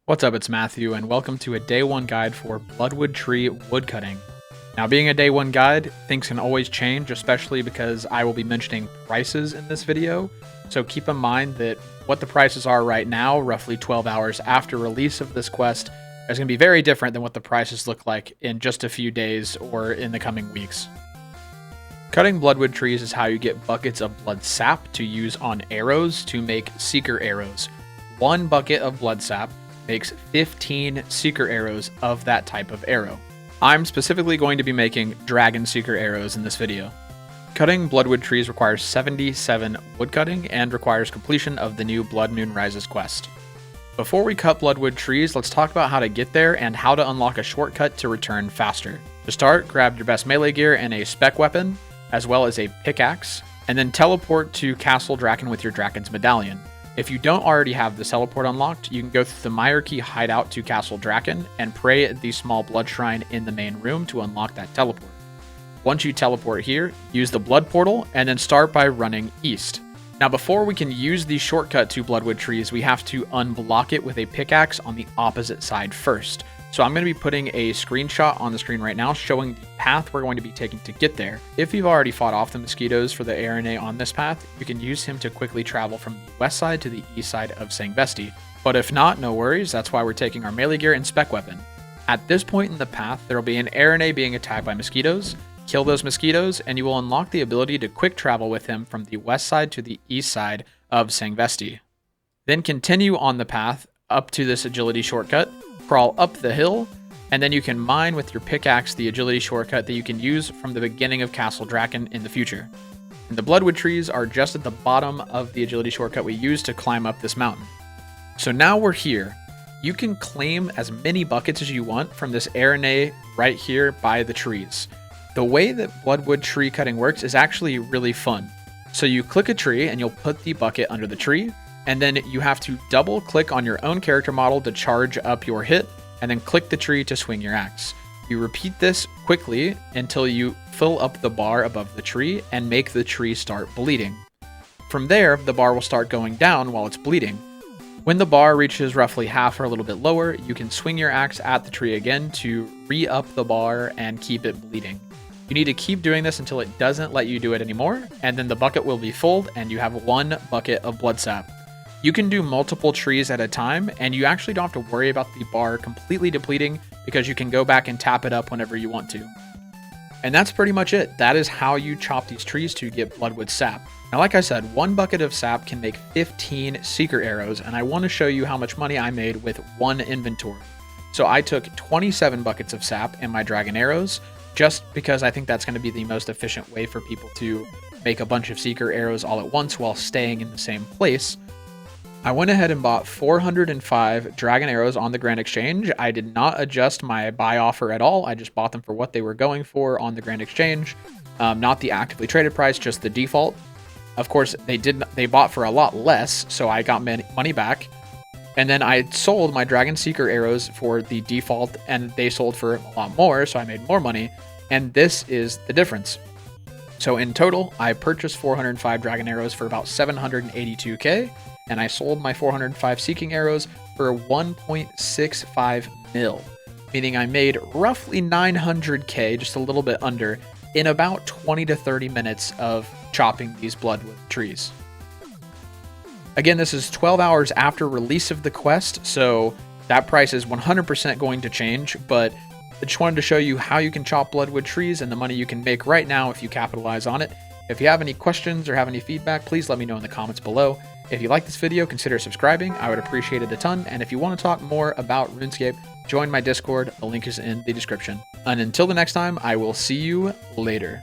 What's up, it's Matthew, and welcome to a day one guide for Bloodwood Tree woodcutting. Now, being a day one guide, things can always change, especially because I will be mentioning prices in this video. So keep in mind that what the prices are right now, roughly 12 hours after release of this quest, is going to be very different than what the prices look like in just a few days or in the coming weeks. Cutting bloodwood trees is how you get buckets of blood sap to use on arrows to make seeker arrows. One bucket of blood sap makes 15 seeker arrows of that type of arrow. I'm specifically going to be making dragon seeker arrows in this video. Cutting bloodwood trees requires 77 woodcutting and requires completion of the new Blood Moon Rises quest. Before we cut bloodwood trees, let's talk about how to get there and how to unlock a shortcut to return faster. To start, grab your best melee gear and a spec weapon, as well as a pickaxe, and then teleport to Castle Draken with your Draken's Medallion. If you don't already have this teleport unlocked, you can go through the Myerkey hideout to Castle Draken and pray at the small blood shrine in the main room to unlock that teleport. Once you teleport here, use the blood portal and then start by running east. Now, before we can use the shortcut to bloodwood trees, we have to unblock it with a pickaxe on the opposite side first. So I'm going to be putting a screenshot on the screen right now showing the path we're going to be taking to get there. If you've already fought off the mosquitoes for the ARNA on this path, you can use him to quickly travel from the west side to the east side of Sangvesti. But if not, no worries, that's why we're taking our melee gear and spec weapon. At this point in the path, there will be an ARNA being attacked by mosquitoes. Kill those mosquitoes, and you will unlock the ability to quick travel with him from the west side to the east side of Sangvesti. Then continue on the path up to this agility shortcut, crawl up the hill, and then you can mine with your pickaxe the agility shortcut that you can use from the beginning of Castle Draken in the future. And the bloodwood trees are just at the bottom of the agility shortcut we use to climb up this mountain. So now we're here. You can claim as many buckets as you want from this ARNA right here by the trees. The way that bloodwood tree cutting works is actually really fun. So you click a tree and you'll put the bucket under the tree, and then you have to double click on your own character model to charge up your hit, and then click the tree to swing your axe. You repeat this quickly until you fill up the bar above the tree and make the tree start bleeding. From there, the bar will start going down while it's bleeding. When the bar reaches roughly half or a little bit lower, you can swing your axe at the tree again to re-up the bar and keep it bleeding. You need to keep doing this until it doesn't let you do it anymore, and then the bucket will be full and you have one bucket of blood sap. You can do multiple trees at a time, and you actually don't have to worry about the bar completely depleting because you can go back and tap it up whenever you want to. And that's pretty much it. That is how you chop these trees to get bloodwood sap. Now, like I said, one bucket of sap can make 15 seeker arrows, and I want to show you how much money I made with one inventory. So I took 27 buckets of sap in my dragon arrows, just because I think that's going to be the most efficient way for people to make a bunch of seeker arrows all at once while staying in the same place. I went ahead and bought 405 dragon arrows on the Grand Exchange. I did not adjust my buy offer at all. I just bought them for what they were going for on the Grand Exchange. Not the actively traded price, just the default. Of course, they bought for a lot less, so I got money back. And then I sold my Dragon Seeker arrows for the default, and they sold for a lot more, so I made more money. And this is the difference. So in total, I purchased 405 dragon arrows for about 782k, and I sold my 405 seeking arrows for 1.65 mil, meaning I made roughly 900k, just a little bit under, in about 20 to 30 minutes of chopping these bloodwood trees. Again, this is 12 hours after release of the quest, so that price is 100% going to change, but I just wanted to show you how you can chop bloodwood trees and the money you can make right now if you capitalize on it. If you have any questions or have any feedback, please let me know in the comments below. If you like this video, consider subscribing. I would appreciate it a ton. And if you want to talk more about RuneScape, join my Discord. The link is in the description. And until the next time, I will see you later.